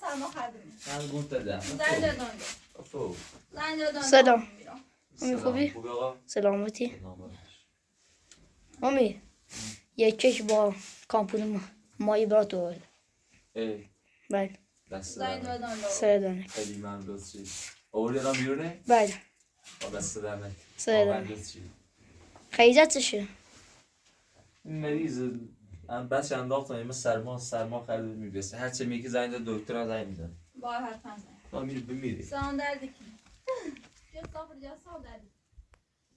سرما خردیم. من گوت دادم. زنگ دادم. افو. زنگ دادم. سلام. امی خوبی؟ خوبی آقا؟ سلامتی. امی یک با کامپون مایی برات آورد. ای. بله. دست زنگ دادم. سردانه. خیلی ممنون چی. آوردی الان بیرونه؟ بله. دست دادم. سردانه. خیزتشه. این مریض بس انداختم این سرما خرید میبسه هر چه میگه زنگ داد دکتر زنگ میزنه با حتما زنگ. تا میره بمیری سان دردی کی؟ چه صبر جا سان دردی.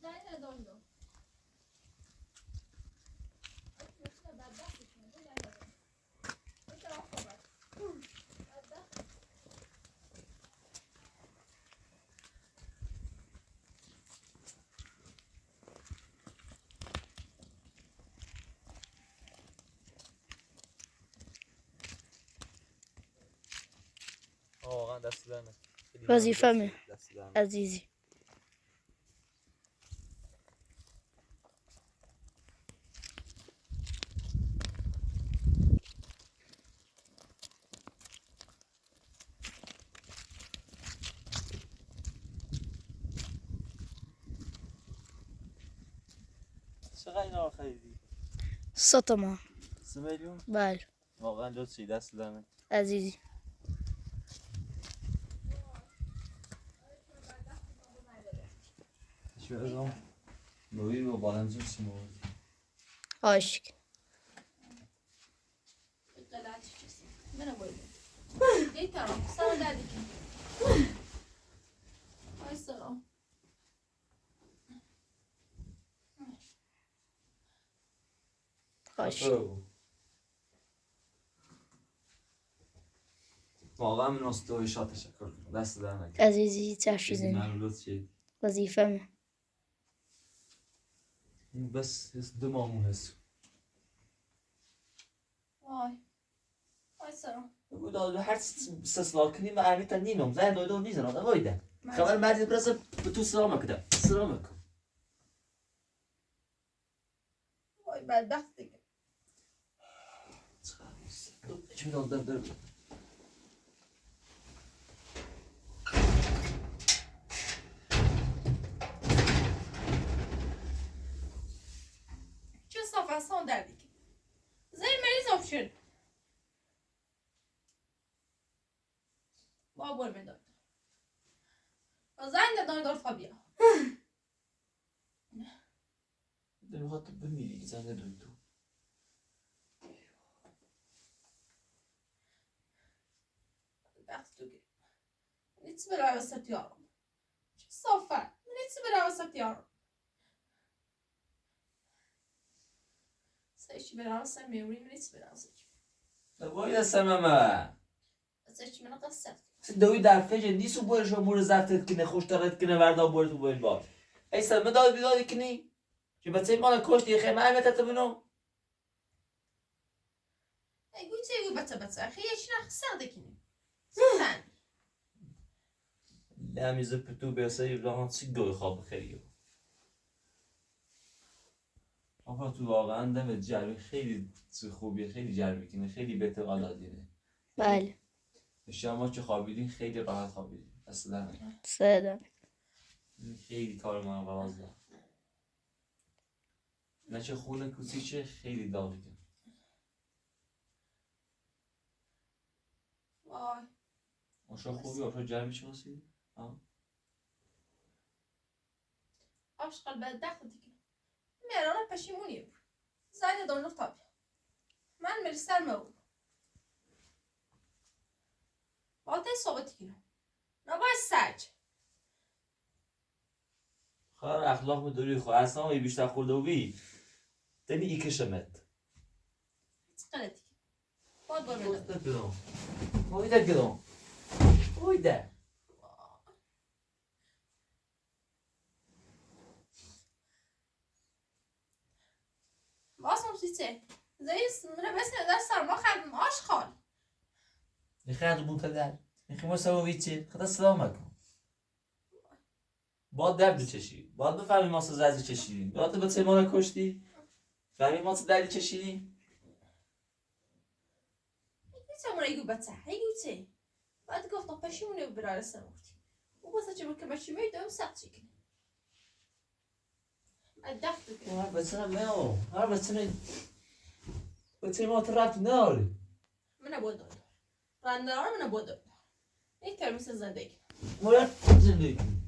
زنگ دادم. واقعا دست دادن وظیفه‌مه عزیزی. چقدر اینا خریدی؟ 100 تومان. 3 میلیون؟ بله. واقعا لطفی دست دادن عزیزی. شو ازم نوی رو بالانزون سیمو عاشق. منو باید. دیتام سان دردی کی؟ آی سلام. عاشق. واقعا من از تو شاد تشکر کنم دست دادن عزیزی چشیزی. من لطفی وظیفه‌مه. بس دو ماه هست آی سلام. بگو داد هر سال کنی ما عمیت نینم زن دادم نیزن آدم وایده خبر مردی برسه به تو سلام کردم سلام کن وای بدبخت دیگه. چی دادم در چه صافه سان دردی کی؟ زي مریض option. بابور میداد. زنگ دادن تا بیا. میخواد تو بمیری زن دوی تو وقت تو گیر. نیت برای وسط یارم. چه صافه. نیت برای وسط یارم. سایشی برای وسط میوری نیت برای وسط. وای دستم اما سایشی من قصد. دوی دفعه نیسو برش و مور زفتت کنه خوش دارد کنه وردا برد و باید بار ای سلمه داد بیدادی کنی که بچه مال کشتی خیمه امیتت بینو ای گوی چه گوی بچه خیلی چی نخصد کنی. زن. نمیزه پتو بیاسه یبلاغان چی دوی خواب خیلی آقا تو واقعا دم جرمی خیلی خوبیه خیلی جرمی کنه خیلی بهتر آلادینه بله. شما که خوابیدین خیلی راحت خوابیدین اصلا سردانه. خیلی کار من وازه نه چه خونه کوچیکه خیلی داغیه وای. آشا خوبی آشا جرمی چی باسی؟ آشقال بدبخت دیگه. میرانه پشیمونی بود. زنگ دادن تا بیا. من میری سرمه بود. باته صحبتی کنم. نباید سج. خواهر اخلاق به دوری خواه اصلا ای بیشتر خورده و بی دنی ای کشمت غلطی. باید گدام بایده گدام بایده واسم چیه؟ زیست من بس ندار سرما خردم آشغال. نخیرد بون تدر نخیمو سووی چی؟ خدا سلام کن باید درد چشی باید بفهمی ماسه زرزی چشیدیم باید به ما رو کشتی فهمی ماسه دردی چشیدیم سمونه ایگو بچه ایگو چه بعد گفتم پشیمونه برای سمورتی و بس چه بکه پشیمه دوم سخت کنه الدخت کنه هر بچه نمیو هر بچه ما ترابط نداری من نبود راندارم من نبود این ترمیس زندگی مرد زندگی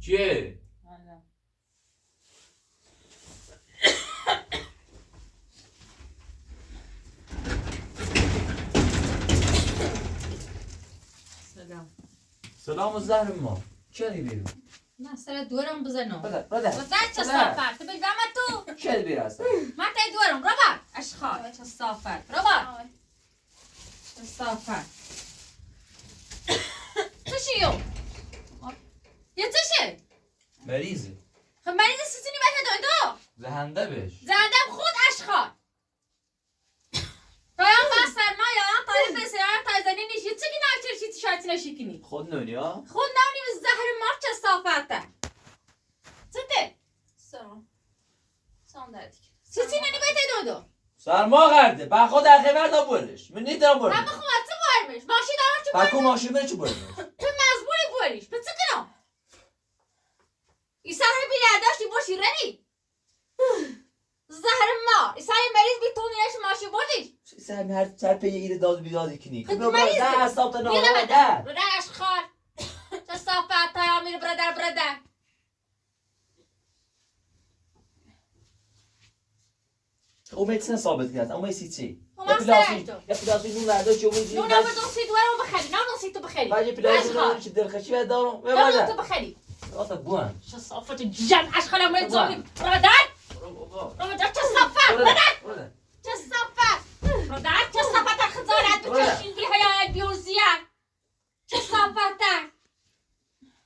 چیه؟ سلام و زهر ما چه بیرون؟ نه سر دورم بزنم بده چه صافت تو بگم تو چه بیرون هستم؟ ما تای دورم ربا اشخاص چه صافت ربا چه صافت چه شیو یه چه شه مریضه خب مریض سیزینی بهت دو زهنده بش زندم خود اشخاص پایان بس سرمایه طالب بسیار تایزنی نیشی چه گی نایتر شرطی نشیکنی خود نونیا؟ خود نونی زهر مار چه صافته چه سلام دردی سیزینی بهت دو سرما کرده با خود اخیور دا برش من نیترم برش همه خواهد چه بارمش ماشی دارم چه پاکو ماشین بره چه برش تو مزبوری بریش به چه کنم ای سهر بیلرداشتی باشی رنی زهر ما ای سهر مریض بی تو نیش ماشی بردیش سرمی هر سر پی ایره داد بیدادی کنی خب مریضه. ده اصاب تا یه نامه نمده ده برده اشخار چه صافت های امیر برده اومد سن ثابت کرد اومد سی چی اومد سرش تو. یا پلاسی نون ورده چه اومد نونه به دوستی دوارم بخری نه نوسی تو بخری باجی پلاسی اشخار نون چه دلخشی و دارم و نه تو بالا بخری آتا بوان چه صافت جن اشخار امیر بابا. زوری برده چه صافت برده چه صافت برده چه صافت خزارت و برده. چشینگی های بیوزیان چه صافت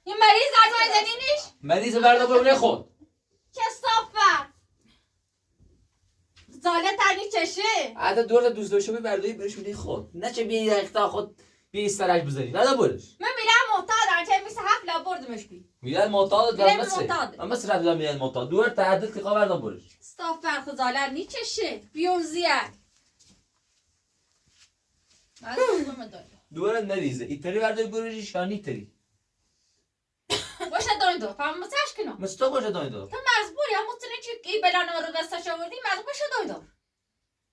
یه مریض از زنینیش مریض ورده بونه خود چه صافت زاله تنی چشه عاده دور دوست داشته بی بردایی برش میده خود نه چه بی اختا خود بی استرش بزنی نه برش من میرم معتادم چه میشه حفله بردمش بی میاد معتاد میرم مثل معتاد. اما سر رفت میاد معتاد دور تعدد که خبر دار برش صافت خزاله نی چشه بیوزیه از من دارم دور نریزه ایتری ورده برش شانی تری باشه دایدو فهم مساش کنم مثل تو باشه دایدار تو مزبوری هم مطمئنی چی ای بلانه رو دستش آوردی مزبور باشه دایدو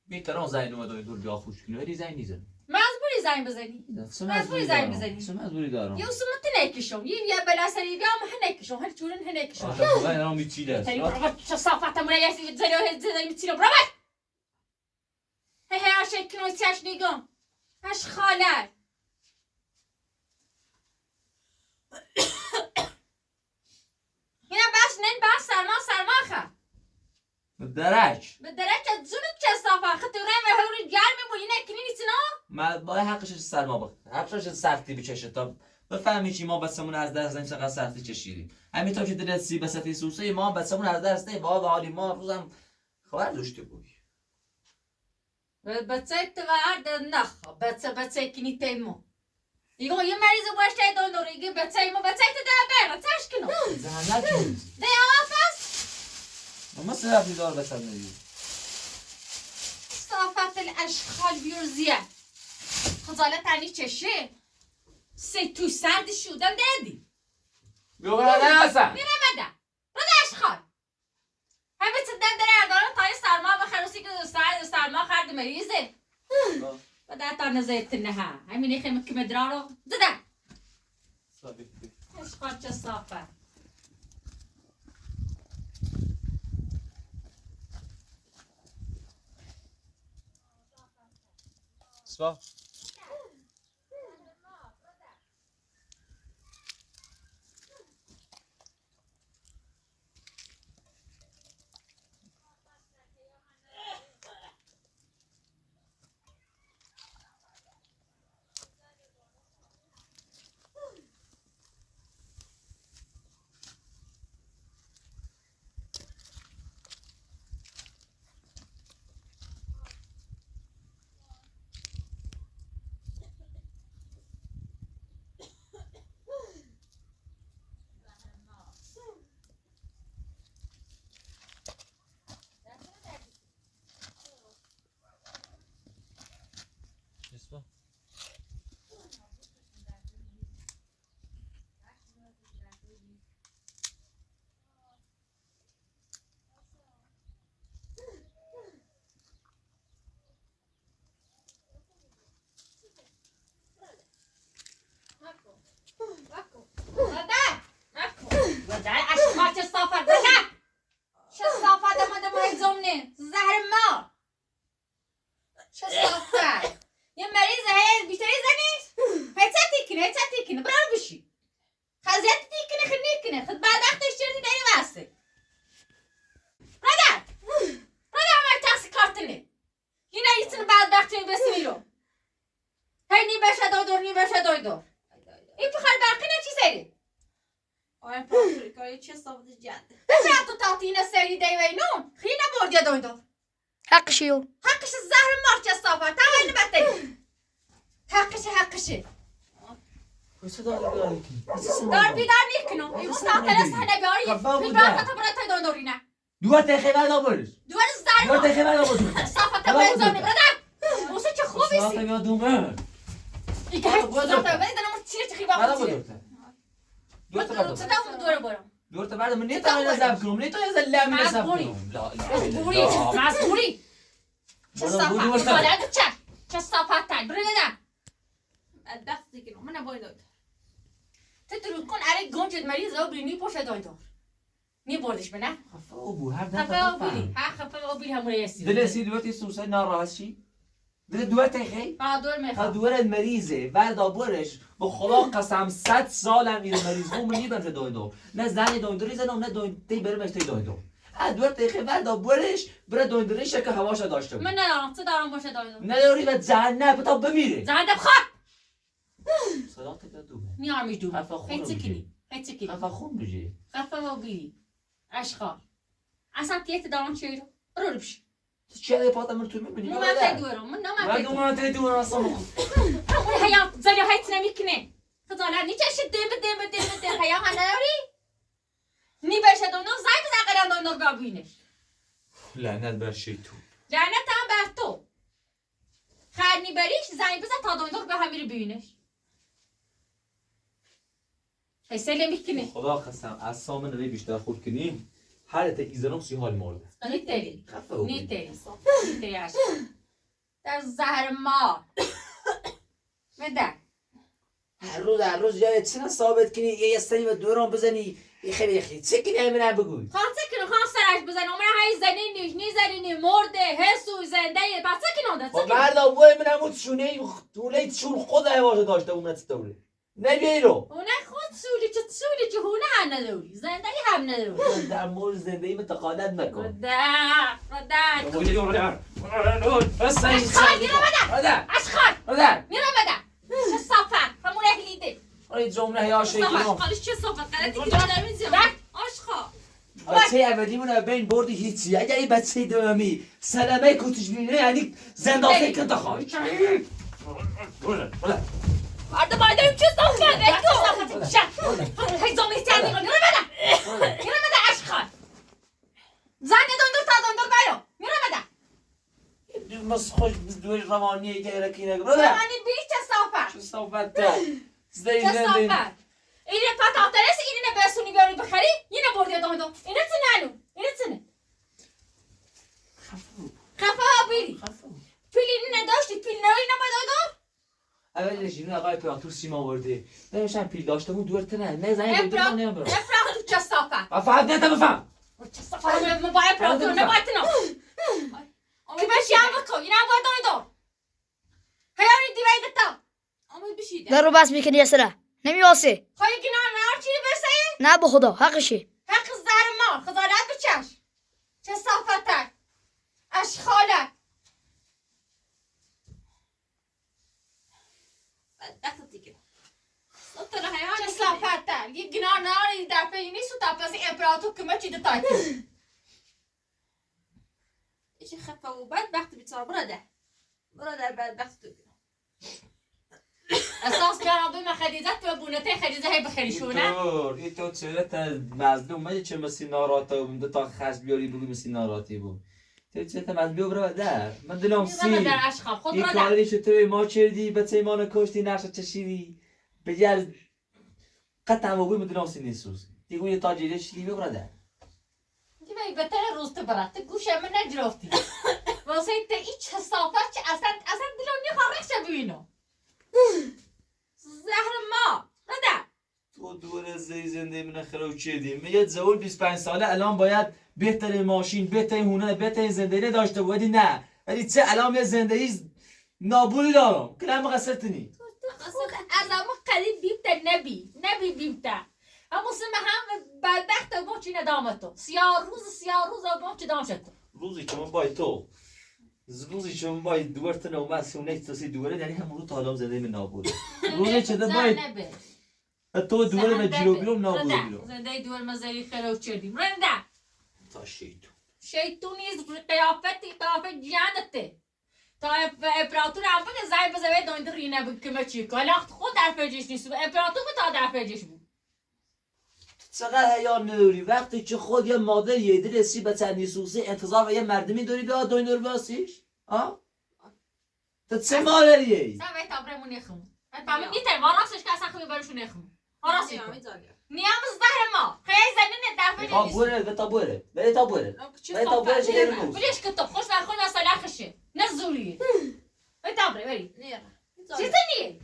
بیتران زین اومد دایدار بیا خوش کنی ولی زین نیزن مزبوری زنگ بزنی مزبوری زنگ بزنی. سه مزبوری دارم یه اصومت نکشم یه بلا سری بیا هم نکشم هر چورن نکشم آتا بابا اینا میچیله تری برو چه صافت همونه یه زری میتیرم برو هی هر شکل نوستیش نگم هش خاله اینا بس نن بس سرما خا درک به درک زونت چه صافه خطوره و هوری گرم میمونی نکنی نیستنا ما با حقش سرما بخ حقش سختی بچشه تا بفهمی چی ما بسمون از دست زنیم چقدر سختی چشیدیم همین تا که دلت سی بسفی سوسه ما بسمون از دست نه با حالی ما روزم خبر داشته بود بچه تو ورد نخ بچه کنی تیمو ایگو یه مریض باشه دندور ایگه بچه تو ده بره تاش کنو زحمت نیست ده آفس اما سرفی دار بسم ندید صافت الاشخال بیورزیه خزاله تنی چشه سه تو سرد شودم دادی بیا برای هستم میرمده رد اشخال همه چه دن داره اردارم تای سرما بخروسی که سرما خرد مریضه بده تا نزایت نه همینی خیمه که مدرارو دده اشخال چه صافت صاف کنه خود بعد وقتش چردی داری واسه برادر همه تاکسی کارتنه یine gitsin بعد وقتی بسیرو هی نی بشه دایدور این بخار برقی نه چی سری آیا پرافریکایی چه صافت جد بشه تو تاتینه سری دیوینون خیلی بردی دایدور حقشیو حقش زهر مارچ صافت تمام بده حقشه کجا داری دار بیدار نیکنم این مستعطل سحنه بیاری فیلم برات برات دایدوری نه دو دقیقه بعد آورش دوار زهر دو دقیقه بعد آورش صافت بزنی برادر موسی چه خوبی صافت سی یادومه این که صافت بزنم چی خیلی بعد باقی آورد دو تا بعد صدام دوره برم دو تا بعد من نیتام نزدم کنم نیتام نزدم نزدم کنم مزبوری چه برو صافت حالا چه صافت تن برادر دست دیگه من نباید تدرو کن اره گنجد مریض او بینی پوشه دایدور نی بردش به نه خفه او بو هر خفه او بیلی خفه او بیلی همون یسی دل سی دوتی سوسه ناراحت شی دل دو دقیقه دور میخوام دور مریضه وردا برش با خدا قسم 100 سالم این مریض بوم نیبم چه دایدو نه زنی دایدوری زنم نه دایدی برمش تی دایدو دور دقیقه وردا برش بره دایدوری شکه هواش داشته بود من ندارم چه دارم باشه دایدور نداری و جهنم تا بمیره زنده بخواد صدا تا دومه نیارمیش دوم خفه خون هیچ رو کنی هیچ کنی خفه خون بجی خفه او بیلی اشخار اصلا تیت دارم چی رو بش تو چه پاتا من تو میبینی من تا دورم من من نمام تا دورم اصلا اون هیا زنی هیچ نمیکنه خدالا نیچه شد دم هیا هنری نی بشه دونو زای بزن قرن دونو گابینش لعنت بر شیطون لعنت هم بر تو خرنی بریش زنی بزن تا دونو به همین ببینش هیسله میکنه خدا قسم از سامن ری بیشتر خود کنیم هر تا ایزنم سی حال مورد نیتری خفه او نیتری عشق در زهر ما بده هر روز یاد چه ثابت کنی یه سری و دوران بزنی یه خیلی چه کنی همین بگوی خواهد کنه خواهد سرش بزن اون های زنینیش نی زنینی مرده حسو زنده پس کنه خب مردا بوی من همون شونه دوله چون خود حیوان داشته اون دوره نبیایی رو اونه خود سولی که هونه هم نداری زندگی هم نداری در مورد زندگی متقالت نکن ردد اشخال میرم بده چه صافت همون اهلیده این جمله یا شیطان اشخالش چه صافت قرده که جادر میزیم اشخال بچه اولیمون بین بردی هیچی اگر این بچه دومی سلامه کتش بینه یعنی زندافه کن تا خواهی مرد باید چه صافت تو صافت هی زمینی تنی رو میرم بده اشخال زنی دوندور تا دوندور باید میرم بده بس خوش دوی روانیه که رکی نگه زمانی بی چه صافت چه صحبت ده چه صافت اینه پتاترس اینه بسونی بیاری بخری اینه بردی دوندور اینه تنه الو اینه تنه خفه ها بیری پیلی نداشتی پیل نایی نباید اول نشینون آقای پراتور سیما ورده نمیشن پیل داشته بود دورت نه زنی بایدون من نیم برم افراغ تو چه صافت فقط نتا بفهم چه صافت باید پراتور نباید تنو که بشی هم بکن اینه هم باید دوندور هیاری دیوید تا آمد بشیده در رو بس میکنی یه سره نمیواسه خواهی گناه نهار چی برسه نه به خدا حقشه حق زر مال خدالت بچش چه صافتک اشخالک دست دیگه چه صافتک یه گناه نهاری در پیلی نیست و تا پسی امپراتور کمه چی دتای ایشی خفه و بدبخت بیچاره برادر بدبخت تو احساس کردم بیم خدیزت تو بونته خدیزه هی بخریشونه این تو چرا تا مظلوم اومدی چه مسی ناراحته بود دو تا خش بیاری بگو مسی ناراحتی بود تو چه تا مظلوم برادر من دلم سی در اشخال خود این برادر کاری که توی ما کردی به تیمان کشتی نقشه چشیدی بگر قطعا بگوی من دلم سی نیسوز دیگه یه تاجیره شیدی برادر دیگه بهتر روز تو برات گوش من نگرفتی واسه ته هیچ صافت چه اصلا دلم نخواه چه ببینم زهر ما برادر تو دور از زنده من خراب کردی میگه زول 25 ساله الان باید بهترین ماشین بهترین هنر بهترین زندگی داشته بودی نه ولی چه الان یه زندگی نابودی دارم کلام قصرتنی از اما قریب بیبته نبی بیبته همون سمه هم بدبخت و چی ندامتو سیار روز و چی دام شد روزی که من باید تو روزی که من باید دوباره نومد سونه تاسی دوباره یعنی همون رو تالام زده من نابود روزی که باید تو دوباره به جلو بیرون نابود بیرون زنده دور مزاری خلو چردیم رنده تا شیطون شیطونیز قیافت جانته تا امپراتور هم بگه زای بزوه داینده رینه بود که ما چی کلاخت خود در فرجش نیست امپراتور به تا در فرجش بود چقدر حیان نداری وقتی که خود یه مادر یه دی رسی به چندی سوسی انتظار و یه مردمی داری به آدوین رو باسیش؟ آه؟ تا چه مادریه؟ سا باید آبرمون نخمون فهمید نیتر ما راستش که اصلا خوبی برشون نخمون آراسی کن نیام زهر ما خیلی زنینه در فرجش میخوام نیست بوره به تا بوره بله تا بوره بله تا بوره چه نمی موز بلیش کتاب خوش برخون اصلا خشه نه زوریه باید آبره بری چیزی نیه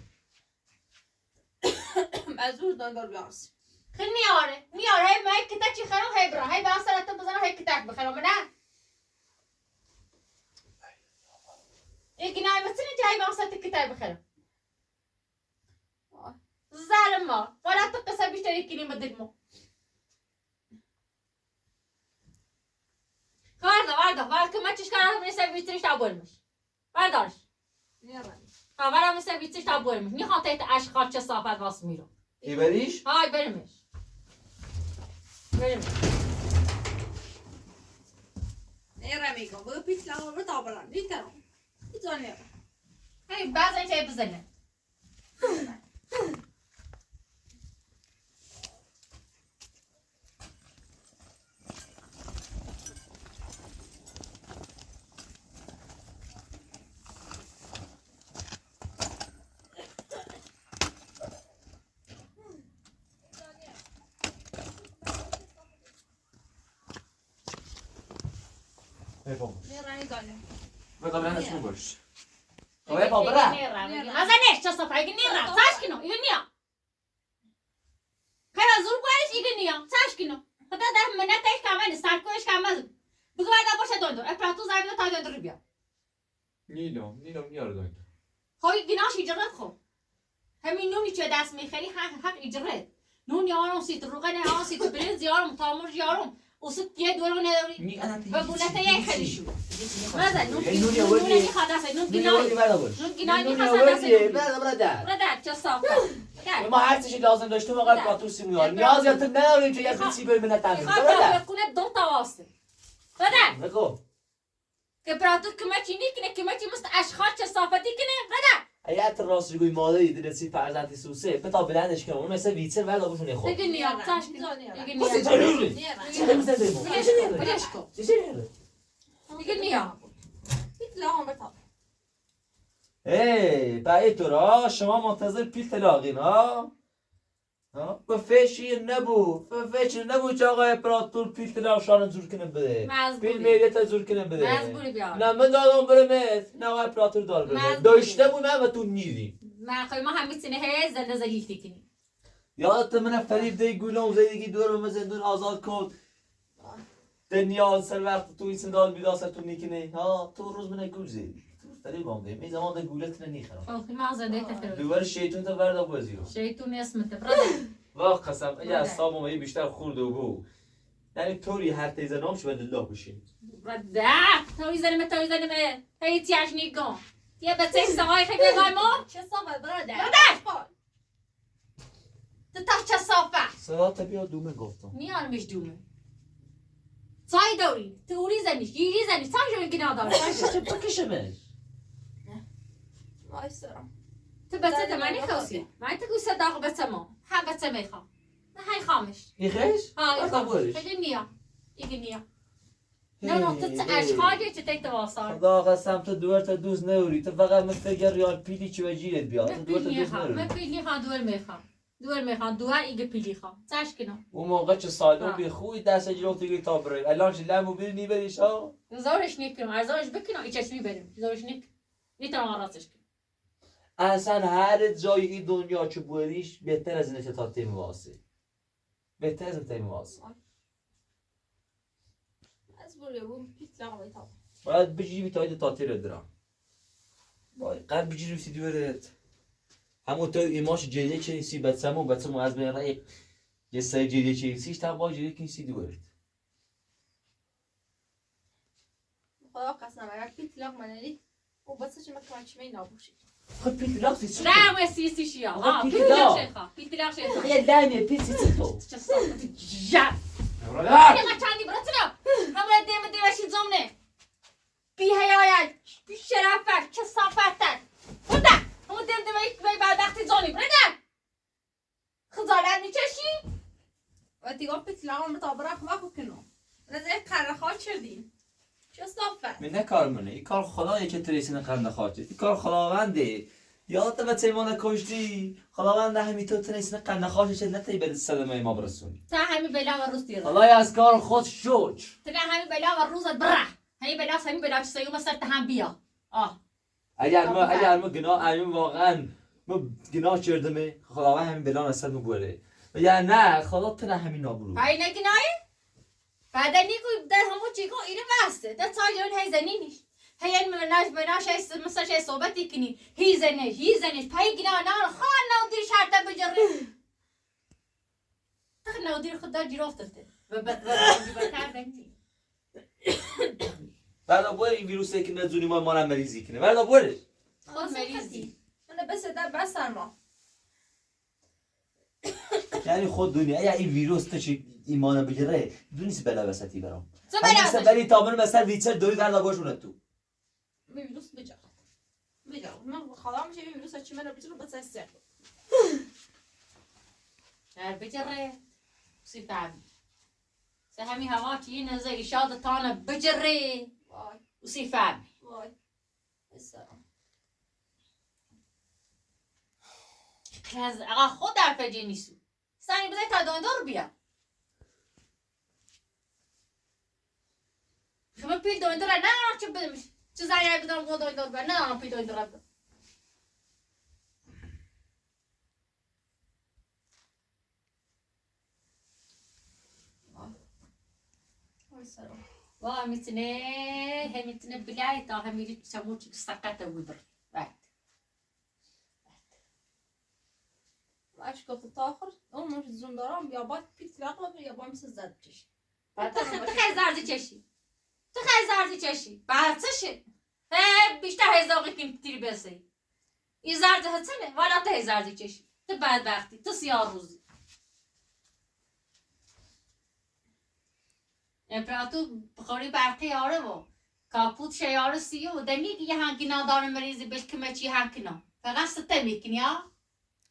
مزور داندار بیارسی خیلی نیاره هی مای کتک چی خرم هی برا هی با سرطان بزنم هی کتک بخرم نه یکی نای مثل اینجا هی با سرطان کتک بخرم زهر ما ولی تو قصه بیشتری کنیم بدل ما وارد که من چیش کنم همین سرویسش تا بولمش واردارش وارد سرویسش تا بولمش نیخوام تایت اشخاص چه صافت واس میرم ای بریش؟ های بریمش نیره میگم بگو پیت لغا رو تابرم نیترم نیترم نیره هی بعض این چه بزنه نیره نیدانیم بگم نه نشون باش خواهی پا بره ازنش چه صفحه ایگه نیره ساش کنو ایگه نیا خیلی زور باید ایگه نیا ساش کنو خدا در منتش کامل سرکوش کامل بگو باید باشه دوندور اپراتو زایده تا دوندور رو بیا نیلم نیاره دوید خواهی گناش ایجرد خوب همین نونی چه دست میخری حق ایجرد نون یارم سیت روغن ها سیت برنز یارم تامور یارم اوسط یه دورو نداری و گونته یه خیلی شو مازن نون میخواد است نون گینای میخواد است برادر چه صافه ما هر چیزی لازم داشتیم آقای پاتوسی میاد نیاز یا تو نداریم که یه چیزی بریم نتامیم میخواد بکنه دو تا واسطه برادر بگو که براتور کمچی نیکنه کمچی مست اشخاص چه صافتی کنه برادر ایت راست روی مادری درسی فرزندی سوسه بتا بلندش کنم اون مثل ویتر ولی آبوشون یه خود دیگه نیام تاش دیگه خواستی نیام چه روی؟ چه میزنی بو؟ بلش کن چه میره؟ دیگه نیام پیت لغا رو تابرم بعد تو را شما منتظر پیل تلاقین ها؟ به فشی نبو که آقای امپراتور پیل تلاق شانم زور کنم بده پیل میلیت زور کنم بده مزبوری بیار نه من دادم برمت نه آقای امپراتور دار برمت داشته بود من و تو نیدی خواهی ما هم میتونه هی زنده زلیختی کنیم یادت من فریب دی گولم زیدگی دور و زندون آزاد کن دنیا سر وقت تو این سندال بیداست تو نیکنه ها تو روز من گول زیدی فریب هم دی می زمان ده گولت نخرم خواهی ما زنده تفرد دوباره شیطون تا بردا بازیو شیطون اسمته برادر واقع قسم اگه از سامو می بیشتر خورد و بو یعنی طوری هر تیزه نام شو الله بشیم برادر توی زنمه هی تیاش نیگم یه بچه سوای خیلی بگای ما چه صافت برادر برادر تو تا چه صافه ساعت بیا دومه گفتم میارمش دومه سای توری زنیش گیری زنیش سای شو گنا داره چه بکشمش وایسرم تو بچه تا منی خوصی من تو گوسه داغ بچه ما هم بچه میخوام نه های خامش ایخش؟ های خامش خیلی نیا دیگه نیا نه تو چه اشخاصی چه تیت واسار خدا قسم تو دور تا دوز نوری تو فقط مثل یه ریال پیلی چی و جیرت بیاد تو دور تا دوز من نوری پیلی خواهم دور میخوام دور ایگه پیلی خواهم چش کنم اون موقع چه سالون بی خوی دست جلو دیگه تا بریم الان چه لمو بری نیبریش ها زورش نیکنم ارزارش بکنم ای چشمی بریم زورش نیترم آرازش کنم اصلا هر جایی این دنیا چه بوریش بهتر از این تا تیم واسه بهتر از این تیم واسه از بوری بوم پیت لغا رو تابرم باید بجیبی تا تا تیر درام باید قد بجیبی سی دورت همون تو ایماش جلیه چه سی بچه‌مو از بین رای یه سری جیری چیزیش تا با جیری کنسی دوباره خدا قسم اگر پیتلاق منلی او بس چه مکان چی نابوشی خب پیتلاق چی نه و سیسی شیا آقا، پیتلاق شیخا یه دمی پیتسی تو چه صافت جا برادر ما چندی براتنا همون دیمشی زمنه بی حیایت بی شرافت چه صافتن بوده همون دیمشی بدبختی زنی برادر خجالت میکشی و دیگه پیتلاق مطابق وقت کنم نزد قرخات چردیم چه صافت من نه کار منه این کار خدایه که تریسین قرن خواهد این کار خداونده یادت به تیمان کشتی خداوند همین تو تریسین قرن خواهد چه نتی به صدمه ما برسونی تا همین بلا و روز دیره خدای از کار خود شوچ تا همین بلا و روزت بره همین بلا چه سیوم سر تا هم بیا اگر ما گناه ایم واقعا ما گناه کردمه خداوند همین بلا نسد ما بره و یا نه خدا تو همین نابرو های نگنای بعدا نیکو در همون چیکو اینو بسته در تاجرون هی زنینیش هی این مناش مثلا شی صحبتی کنی هی زنش پای گنا نه خان نودیر شرط بجره تخ نودیر خدا جیرافته و بتر دنگی بعدا بره این ویروسه که نزونی ما هم مریضی کنه بعدا بره خود مریضی من بس در بس سرما یعنی خود دنیا اگه این ویروس تو چی ایمان بگیره دونیست بلا وسطی برام تو مثلا بلا ولی تامن مثلا ویچر دوی در داگوشونه تو ویروس بجا من خدا میشه ویروس چی من بجا بس سر در بجره سی فهمی سه همی هوا چی نزه ایشاد تانه بجره وای و سی فهمی وای سرم از آقا خود در فجی نیستو سنی بزای تا داندار بیا شما پیل داندار نه چه بدمش چه زنی بدم خود داندار بیا نه پیل داندار بیا وای سرم واه میتونه بلای تا همیری چمو چی سقطه بودر بعد واش گفت تا آخر اون مش زون دارم یا باید پیتلاق و یا باید مثل زد بچش تو خیلی زردی چشی بعد چشه بیشتر هزاقی کن تیری بسی این زرد هستنه والا تو هزاردی چشی تو بدبختی تو سیاه روزی امپراتور بخوری برقی آره و کاپوت شیاره سیه و دمی که یه هنگینا داره مریضی بهش کمه چی هنگینا فقط سته میکنی ها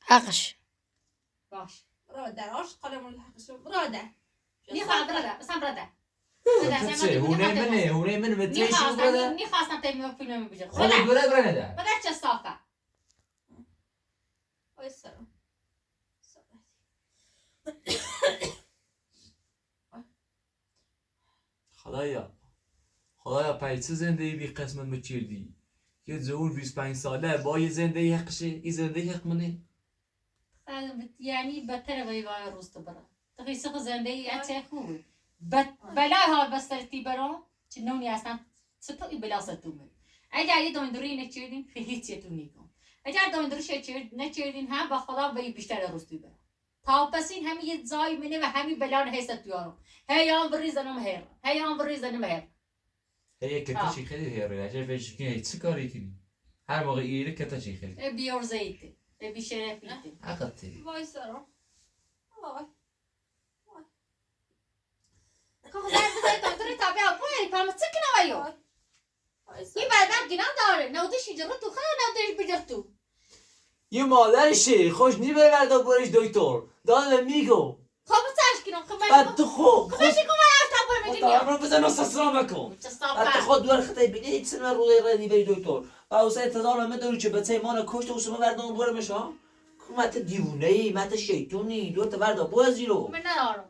حقش باش برادر آش قلمون الحقش برادر نیخواد برده بسم برده هونه من بتریشو برده نیخواستم تیمی فیلم بجرد خود بره نده برده چه صافه وای سرم خدایا پیچه زندگی بی قسمت مچیردی یه زور 25 ساله با یه زندگی حقشه این زندگی حق منه یعنی بهتره ویوای روز تو برم تقیسه زندگی اچه خوبه بلای حال بسترتی برام چه نونی اصلا ستایی بلا ستومه اگر یه دایندوری نچیردین خیلی چیتون نیکن اگر دایندوری نچیردین هم با خدا وی بیشتر روز توی برم تا پسین همین یه زای منه و همین بلان حیثت تویانم هیام بریزنم هر هی کتاشی خیلی هیاره عجب فکر کنی چه کاری کنی هر موقع ایره کتاشی خیلی بیار زیته بیشتر پیته حقیقتی وای سرم وای که خزر بزای دایندوری تابعه بایی پرمه چه کنه ویو وای سرم این بعد گناه داره نودش اینجا تو خدا نودش بجر تو یه مادرشه خوش نیبرد برش دکتر داده میگو خب چش کنم خب بعد تو خوب خب بشی کنم تا برم تا رو بزن و سسرا مکن چه بعد صافه خود دور خطای بینه هیچ سنه روی رنی بری دکتر و اوسه انتظار همه داری که بچه مانه کشت و سمه بردن بره مشا مت دیوونه ای مت شیطونی دو تا بردا بازی رو من ندارم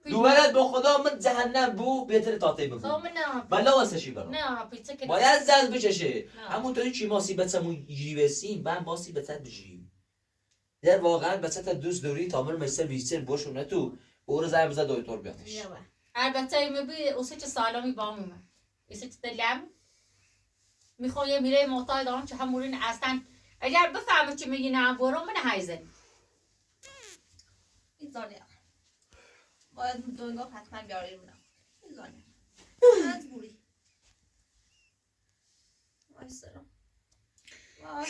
دوباره با خدا من جهنم بو بهتر تاتی خب بگو من ندارم بلا واسه چی برام ندارم پیتزا که باید زد بچشه نه. همونطوری چی ما سیبتمون جیبسیم من با سیبتت بجیم در واقعا بچت دوست داری تامر مثل ویچر باشونه تو او رو زنگ بزن دکتر بیادش البته میبی اوسه چه سالمی با میمن ایسه چه دلم میخوام یه میره معتاد دارم چه همورین اصلا اگر بفهمه چه میگی نه برو من هایزن این زانیه باید دنگاه حتما بیاریم میزانیم از بوری وای سلام وای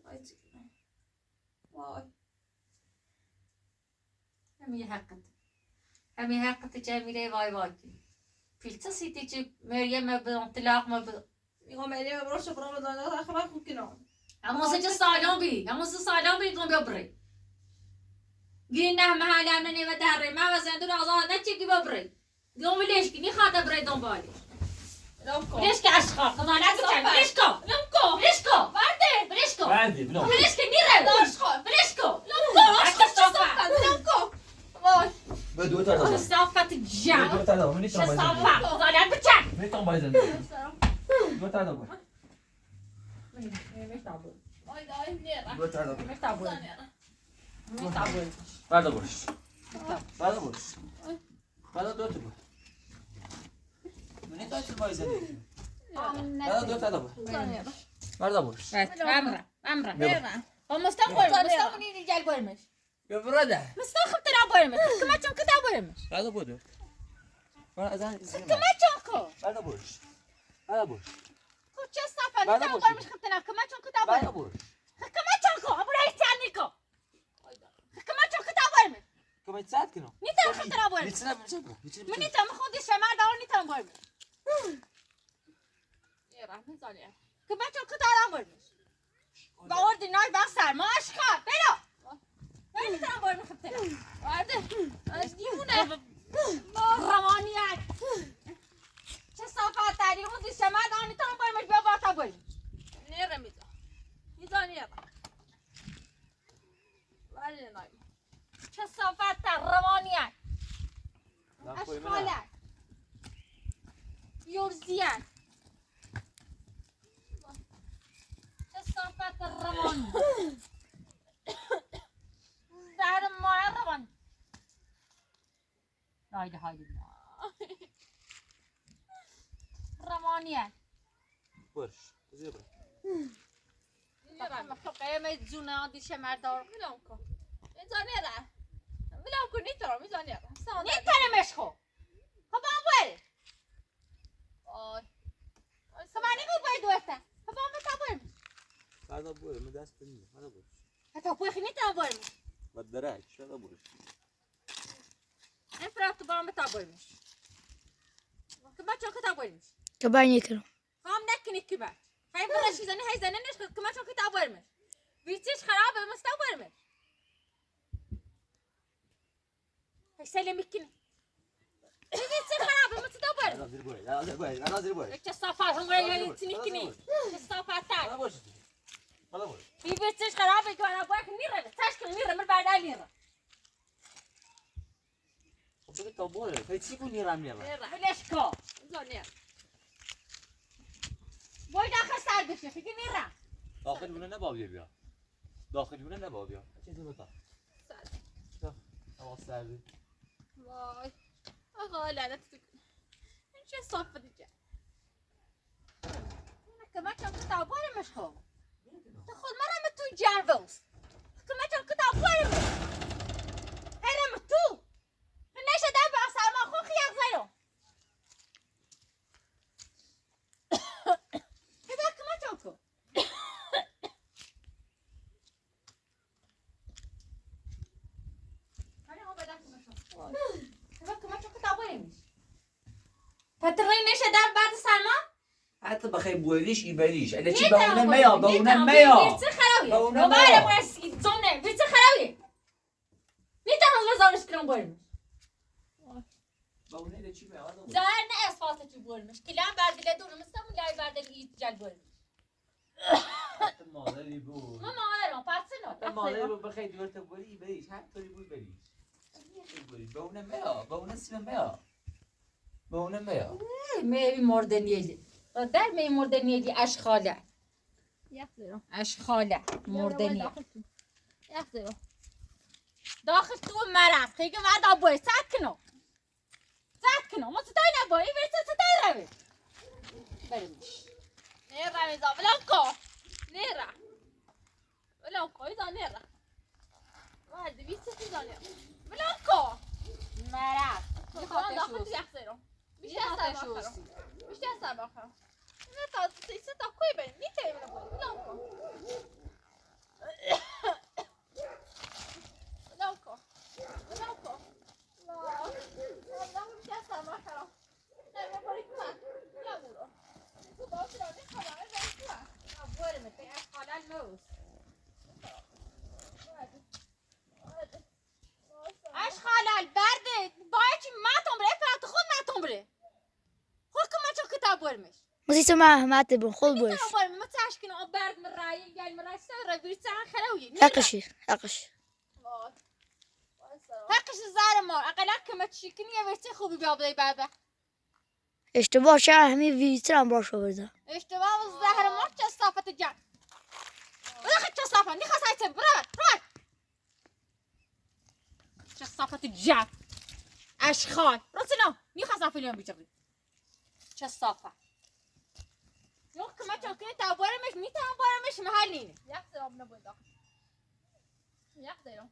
وای چیکار وای همین حقت جمیله وای وای پیلتا سیتی چی مریم به انطلاق ما به میگم مریم بروش برام دنیا خبر خوب کنم همون سه سالان بی همون سه سالان بی دون ببری گین نه محل هم نمیاد داره ما وزندون آزاد نچگی ببری دون ولیش کی میخواد ببری دنبالی ولیش که اشخاص خدانه بچن ولیش کو ولیش کو ورده ولیش کو ولیش که نیره ولیش کو وای به دو تا دادم. صافت دو جان تا دادم. من صافت نیستم خدانه بچن میتونم باید زندگی. دو تا دادم. وای دای نیره دو تا دادم. زنیره بعد برش. بعد برش. بعد دو تا بود. من نیستم باید زندگی. بعد دو تا دادم. زنیره بعد برش. امره مستقبل نیری جل برمش یا براده. مستخب ترا برمش کما چون کتا برمش بعد بودو. بعد از آن کما چون کو بعد برش. بعد برش. کو چه صفا بعد نیتا باش. برمش خطنا کما چون کتا بعد برمش برش. کما چون کو ابو رئیس نیکو کما چون کتا برمش کمی ساعت کنم. نیتا خطنا برمش نیستم. من نیتا خودی شما دار نیتا برمش نیره میزانیم کما چون کتا برمش باور دی نای باخ سرماش خا برو من نیتا برمش خطنا ورده از دیونه روانیت چه صفات داری خودی شما دار نیتا برمش بیا باتا برمش نیره میزانیم ولی نای چه صفات در روانیت اشغالت یورزیت چه صفات روانی در ماه روان هایده روانیت برش. زیبا. نیره مخلوقه جونه دیشه مردار میلام کن میزانیره میلام کن نیترم میزانیره نیترمش خو خب هم باید وای سمانی بود باید دوسته خب هم بتا باید بعد برش. من دست نمیدم. بعد برش. حتی بخی نیترم باید بعد درک. بعد برش. این فرات با هم بتا باید که بچه که تا باید که باید نیترم هم نکنید که بعد هی برشی زنی هی زنی نشکد که بچه که تا باید ویچیش خرابه مستا باید هی سلمی کنی ویچی خرابه مستا باید الان زیر برش. الان زیر برش. الان زیر برش. چه صفات هم باید لیتی نکنی چه صفات تر بعد برش. بعد برش. ویچیش خرابه که انا باید نیره تشکل نیره من بعد نیره خب تا بره. پای چی کنی رم نیام. نیره ولش کو میزانیم باید آخر سر بشه فکر نیره داخل بونه نبابی بیا. داخل بونه نبابی بیا. چیزی بتا. سر هوا سردی. وای آقا لعنت تو این چه صافه دیگه که بچه که تا باید مشخو تو خود مرم تو جنوز که بچه که تا باید هرم تو نشه در با سرما خو خیاق زیرو که بچه که پترین نشه در بعد سرما حتی بخوای بویلیش ایبریش. اگه چی به اونه میا. به اونه میا. ویرچه خرابی به اونه رو میا. باید باید زونه ویرچه خرابی نیتم از بزارش کنم باید به اونه چی میا. ظاهر نه اصفاته چی بولمش کلام بردیله دونه مثل لای بردیله ایت جل بولمش مادری بود. ما مادرم پس مادری بود بخوای دورت بولی ایبریش. هر طوری بود بریش. به اونه میا. به اونه سیم میا. به اونه میا. می مردنیلی در می مردنیلی اشخاله یک زیرو اشخاله مردنی یک زیرو داخل تو مرم خیلی ورد باید ساعت کنم ما ستای نبایی برید ستای روی بریمش نیره میزان میلام کن نیره Blanco, izanera. Guarda, visto che izanera. Blanco! مرض میخوام داخل یخزیرم. بیشتر سر باخرم. نه تا سه تا کوی بریم. میتونیم نبود. Blanco. والله بیشتر سر باخرم. نه ببری کن. یا برو. تو باید رانی خبره رانی کن. برم تی اشغال الموز اشغال البرده باید چی ماتم بره فرات خود ماتم بره خود که ما چه کتاب برمش مسیسه محمد بن خود باش میتونم برم ما تشکین آب برد من رایی گل من رایی سر رایی بری سر خلویی حقشی حقش زار مار اقلا که ما تشکینی یه ورسی خوبی بیابده بابا اشتباه شهر همین ویتر هم باش آورده اشتباه و زهر مار چه صافت جان بخی چه صافت نیخواست هایتم برای چه صافت جان اشخال رسنا نیخواست افیلیون بیچاری چه صافت yok که من چون که تا برمش میتونم برمش محل نینه یخزیرم نبود داخل. یخزیرم.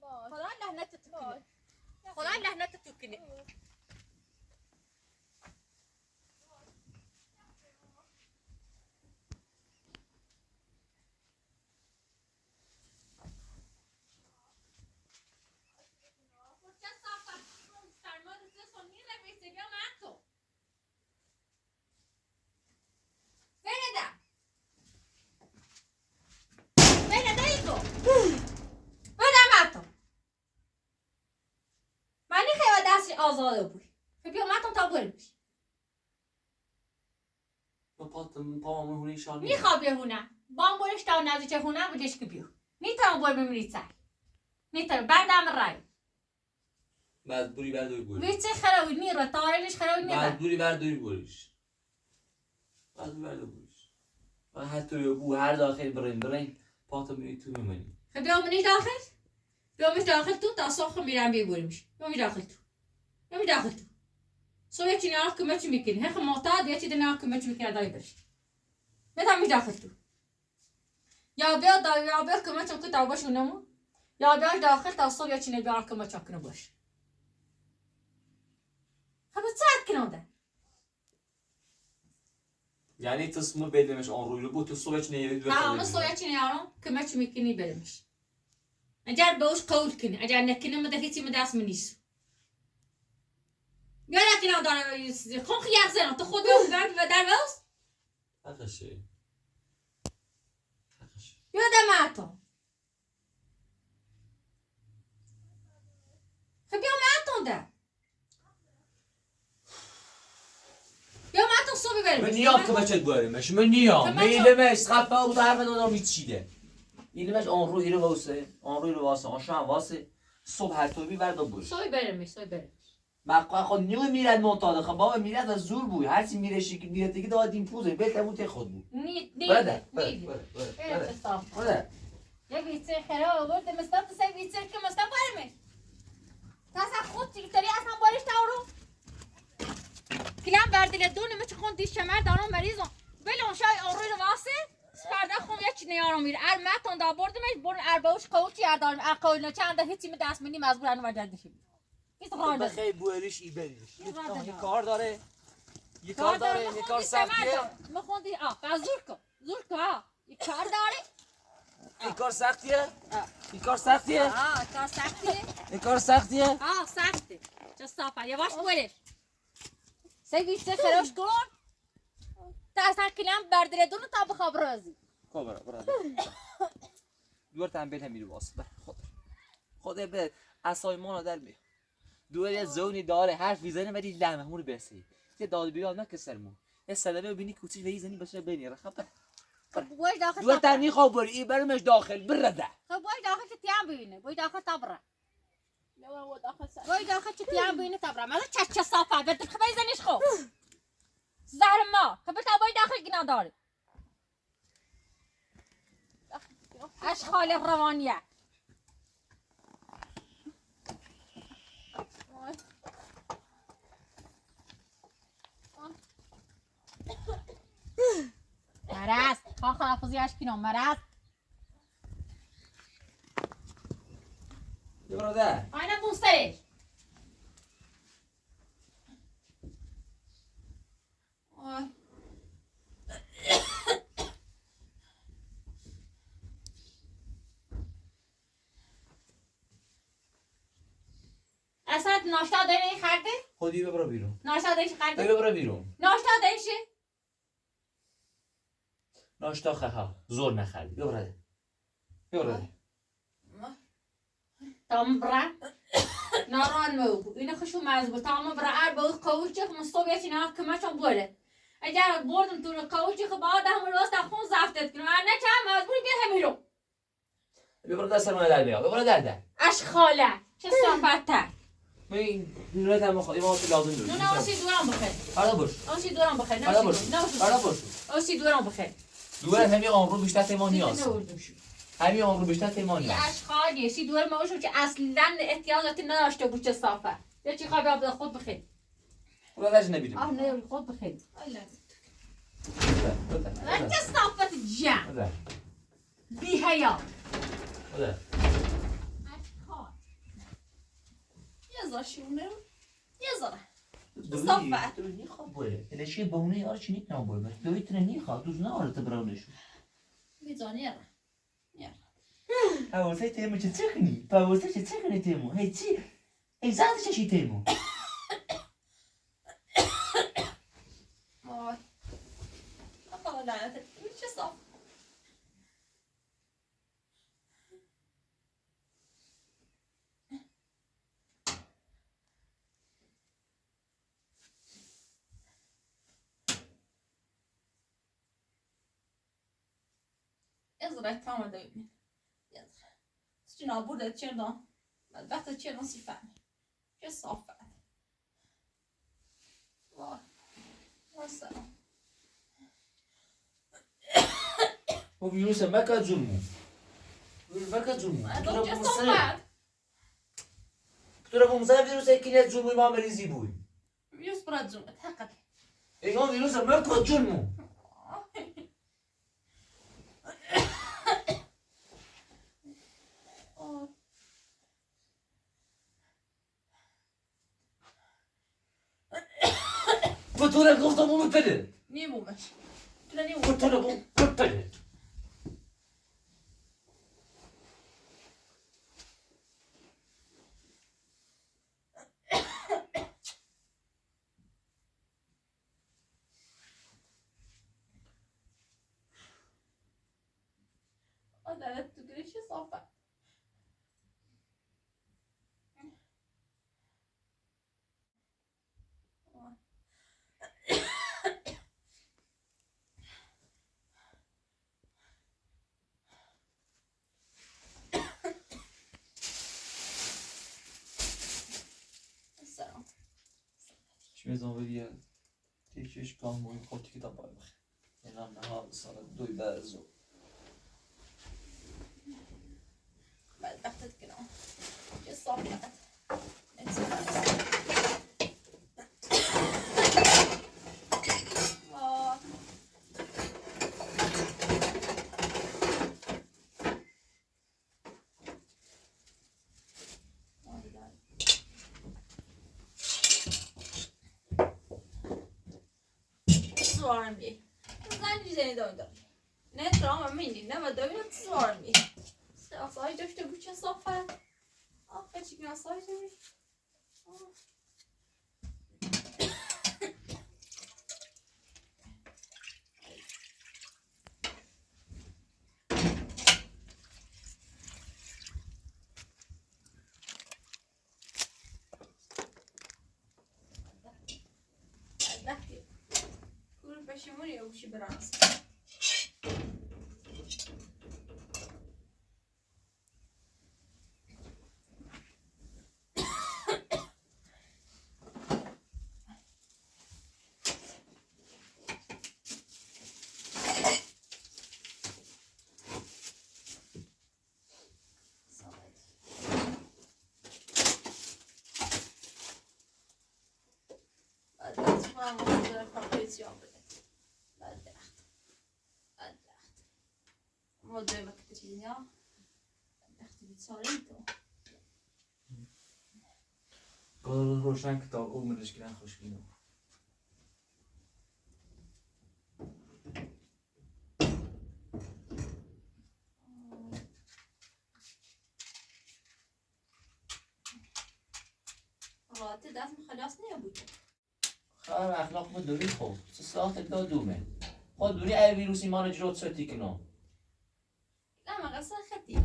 خدا لعنت تو کنه خدا لعنت تو کنه آزاده بود بیا ماتم تا برمش پا هونی شانی میخواب بهونه بام برش تا نزدیک هونه بودش که بیو میتونم بر بمیرید سر میتونم بردم رای مجبوری برداری بریش ویچه خراوی نیرو تارلش خراوی نیرو مجبوری برداری بریش و حتی بو هر داخل برین پاتو میری تو میمونی خب بیامونی داخل تو تا صبح میرم بیبریمش بیامی داخل تو صبح چی نیاز که مچ میکنی هخ معتاد یا چی دنیا که مچ میکنه دایی برش میتونم داخل تو یا بیا که مچ که تا باشونمو یا بیاش داخل تا صبح یا چی نبیار که مچ کنه باش خب ساعت کننده یعنی تو سمو بدمش آن روی رو بود تو صبح چی نیاری اما صبح چی نیارم که مچ میکنی برمش اگر باش قول کنی اگر نکنی مده هیچی مدست منیس یا نکنی داره خون خیار زنم تو خود بیام و در باز حقشه یادم اتم خب بیام اتم ده بیام اتم صبح بریم من نیام که بچت باریمش من نیام میلمش خفه بود حرف ندارم میچیده ایلمش آن روی رو واسه آن شام واسه صبح هر توی بردا بود صبح بریم مقا خود نیو میرد معتاد خب بابا میرد از زور بود هر چی میرشی که میرد دیگه دادیم پوزه بهت خود بود بده یه بیچه خراب آورد مستم تو سه بیچه که مستم برمش تاسا خود تیتری اصلا بارش تاورو کلام بردل دونه مچ خون دیش شمر دارم مریضم بلون شای آروی رو واسه سپرده خون یه چی نیارم میره ماتون دا بردمش برن ارباوش قوچی دارم اقول نه چند هیچی می دست منی مجبور انو وجد نشیم بخیر بوریش ای بریش یه کار داره یه کار سختیه مخوندی زور کن یه کار داره این کار سختیه کار سختیه سخته چه صافه یواش برش سه بیشتر خراش کن تا اصلا کلام بردره دونو تا بخواب رازی برادر دور تنبیل هم میرو واسه خود به اسای ما در می دوره زونی داره حرف میزنه ولی لمه همون برسی یه داد بیاد نه کسرمون یه صدمه ببینی کوچیک و یزنی باشه بینی خب باش داخل دور تنی خواب بری ای برمش داخل برده خب باش داخل که تیام ببینه باش داخل تبره نه داخل سر. باش داخل که تیام ببینه تبره ماذا چه صافه بدك خب یزنیش خو زهر ما خب تا باش داخل گنا داره اشخال روانیه مرض خلافزی اشکینم مرض بیا برادر. Aynen busteri. آی اصلا ناشتا داری خرده؟ خودی ببرو بیرون. ناشتا داری خرده؟ ببرو بیرون. ناشتا داری چی؟ ناشتا خها. زور نخری. بیا برادر. بیا برادر. Tamam bra. Naran mı? Yine kuşu mezbu. Tamam bra. Balık kavuşacak mı? Sovyet inan kımaçan böyle. Eğer bordum turu kavuşacak بعد هم راست خون زفتت کنم. نه که مجبوری بیا همیرو. بیا برادر سرمایه در بیا. بیا برادر در. اشخاله. چه صحبته؟ من این نونت هم بخواد. این واسه لازم داره. نه آسی دورم بخیر. حالا باش. آسی دورم بخیر. حالا باش. حالا باش. آسی دورم بخیر. دوره همین عمرو بیشتر تیمان نیاز. نوردم شو. همین عمرو بیشتر تیمان نیاز. اشخالی. سی دورم باشم که اصلا احتیاجاتی نداشته بود چه صافه. یا چی خوابی آب خود بخیر. برادرش نبیدیم. نه خود بخیر. برادر. چه صافت جمع. برادر. بی حیا. برادر. یه شونه یه زاره صافت. تو نیخواد بوله. الاشی بونه یار چی نیکنم بوله. دویت نیخواد. دوز نه آرت براونشو. میزانی یاره حواسه تیمو چه کنی؟ حواسه چه کنی تیمو؟ هی چی؟ ای زاد چی تیمو؟ آی خدا لعنتت چه صاف ازرق تمام دویم ازرق چینا بوده چردان بدبخت چردان سی فهمی چه صاف فهمی وای واسلام و ویروس مکا ظلمو. مکا ظلمو. ادام چه صاف فهمی کتورا بومسا ویروس اکینیت ظلمو ما مریضی بوی. ویروس برات زومت حقا اینا ویروس مکا ظلمو. کتورا گفتم بوم بده. نیمومش تو نیمومش کتورا بوم بده. آدم تو گریش صافه سلام شمیزان بیا. تیکش کام موی خودی که دنبال بخیر. اینم نه ها سال دوی بعضو. بدبختت کنم چه صافه svarar mig. Sen düzeni döndüm. Ne travma mini ne var dövüyor svarar mig. Asay döşte bu çe sofa. Affe çıkın asay dövüyor. Почему я вообще брался? ما دائما كتير يا اختي بتصاري تو روشن کتاب عمرش گرن خوشگینه. راحت دست خلاص نبود. خیر اخلاق ما دوری خوب. ساعت دا دومه. خود دوری ای ویروسی ما نجات سوتی کنم. لا ما قصر خدي.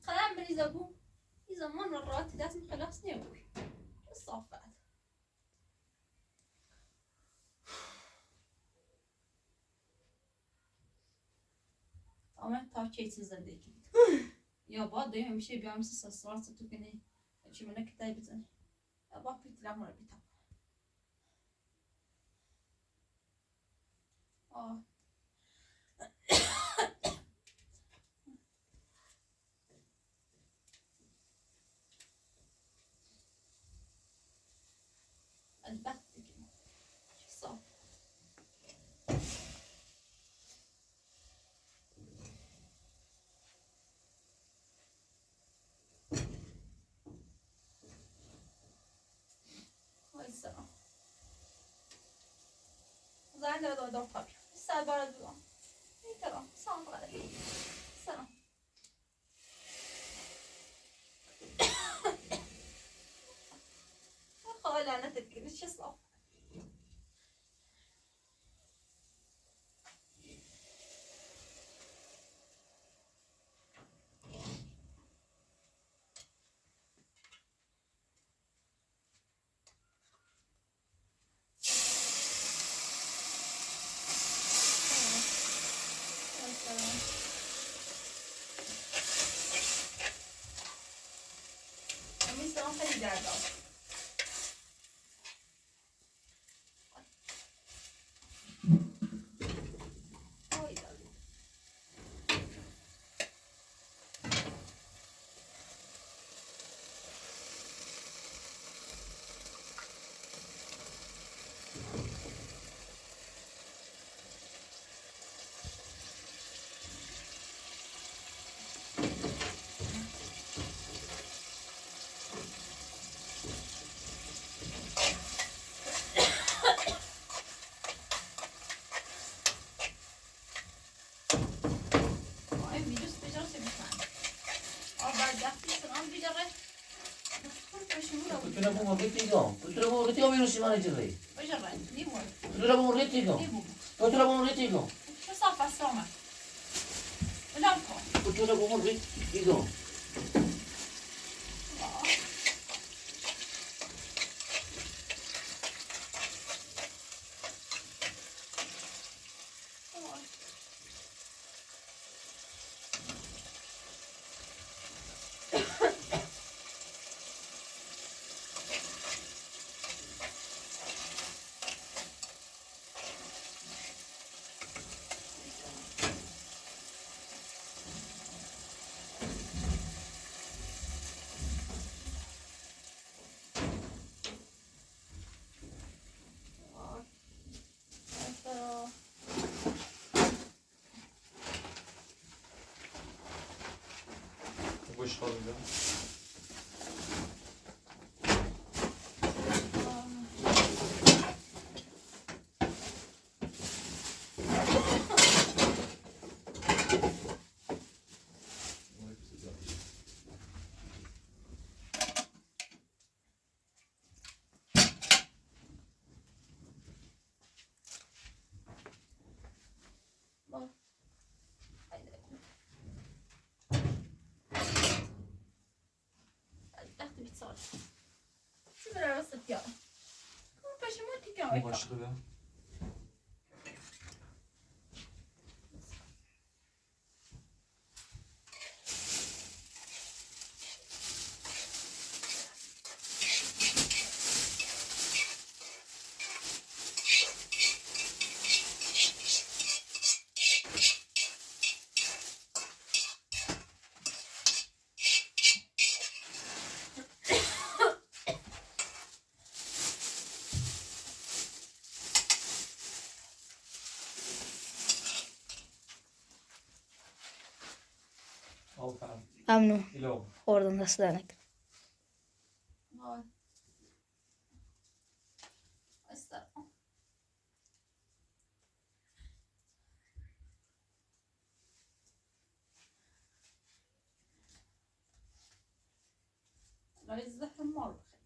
قلم بني زبون. إذا مرة راحت دست خلاص نبود. الصفات. آمد تا چیزی زندگی. یا بعد دیگه همیشه بیام سسرات تو کنی. چی منو کتای بزنی. یا بعد پیتلام رو بیتام. آه. البخت دیگه. صاف. السلام زعل دو قبل الساعة بارد دوام تمام سلام عليكم سلام خاله أنا تذكر شو صار خیلی درد آورد. Potrebbe un ritiro, vino ma ne direi. Potrebbe un ritiro. Potrebbe un ritiro. شو صار فسرمه؟ بلانكو. Potrebbe un ritiro. Boş kalıyor. Ne başlıyor? ممنون خوردم دست درنک لای زهر مار بخیر.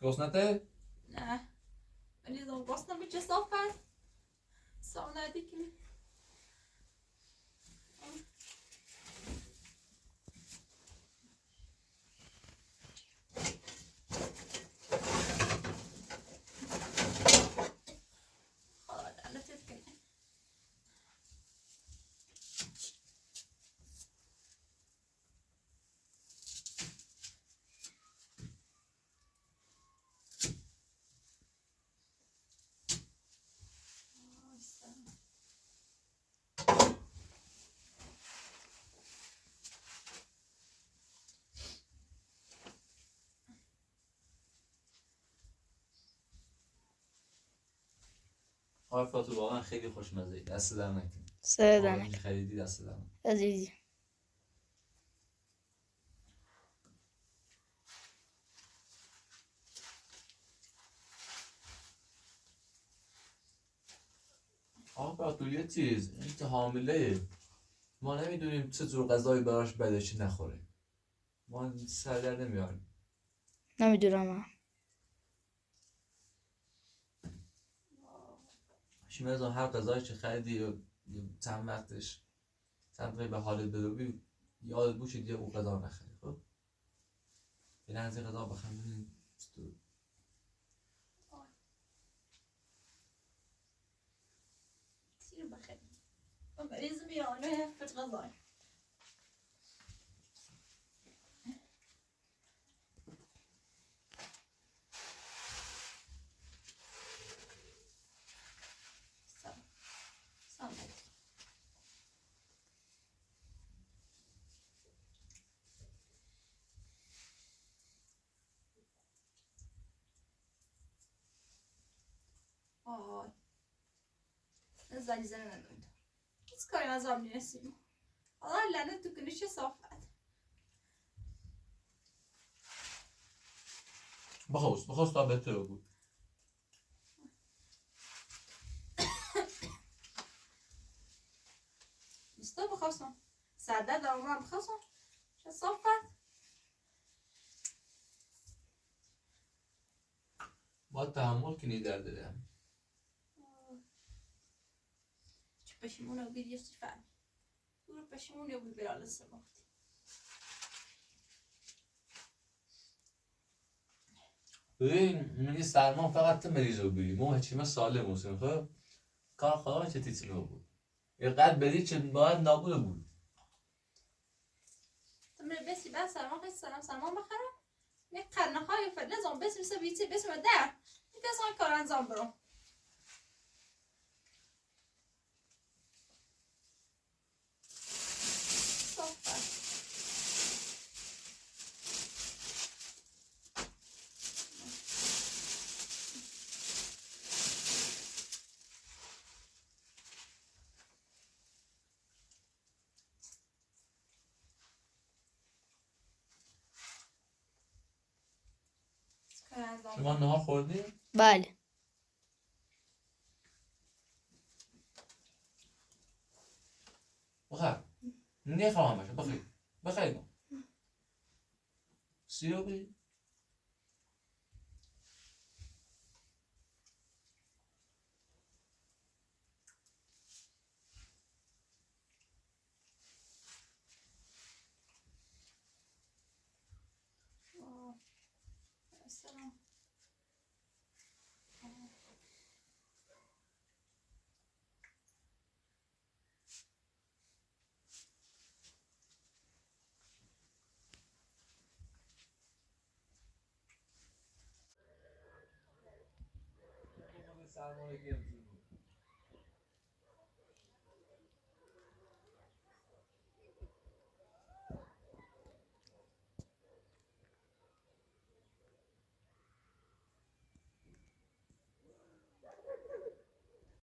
گسنته؟ نه ولی زن گستم بچه صافت سانه دیگه آقای فاطمه واقعا خیلی خوشمزه. دست در نکنی. سردنک خریدی دست در نکنی. عزیزی. آقا تو یه چیز این که حامله ما نمیدونیم چه جور غذایی براش بده چی نخوره. ما سر در نمیاریم. نمیدونم من. شما هر غذایی که خریدی یا چند وقتش چند دقیقه به حالت بدوی یادت باشه دیگه اون غذا نخری. خب این از این غذا بخریم سیر بخیر مریض میانه فت غذای آهای زنی زنه ندارد هیچ کاری از آب نیستیم الله لعنت تو کنیش صافت بخواست تا بهتر بود. مستو بخواستم سرده دارم من بخواستم چه صافت باید تحمل کنی در داره. چه پشیمون رو بیدی یفتی فهم برو پشیمون رو بیرال سماختی ببین منی سرما فقط مریض رو بگی ما هیچی ما سالم موسیم خب کار خواهم چه تیچی بود اینقدر بدی چه باید نابود بود. تمره بسی بعد سرما خیلی سرما بخرم یک قرنه های فرد نزام بسی مثل بیتی بسی و در یک از آن کار انجام برم صافت شما نهار خوردی؟ بله. بخیر نخواهم باشه بخیر بخیر سیروبی السلام سرمایه گرفتی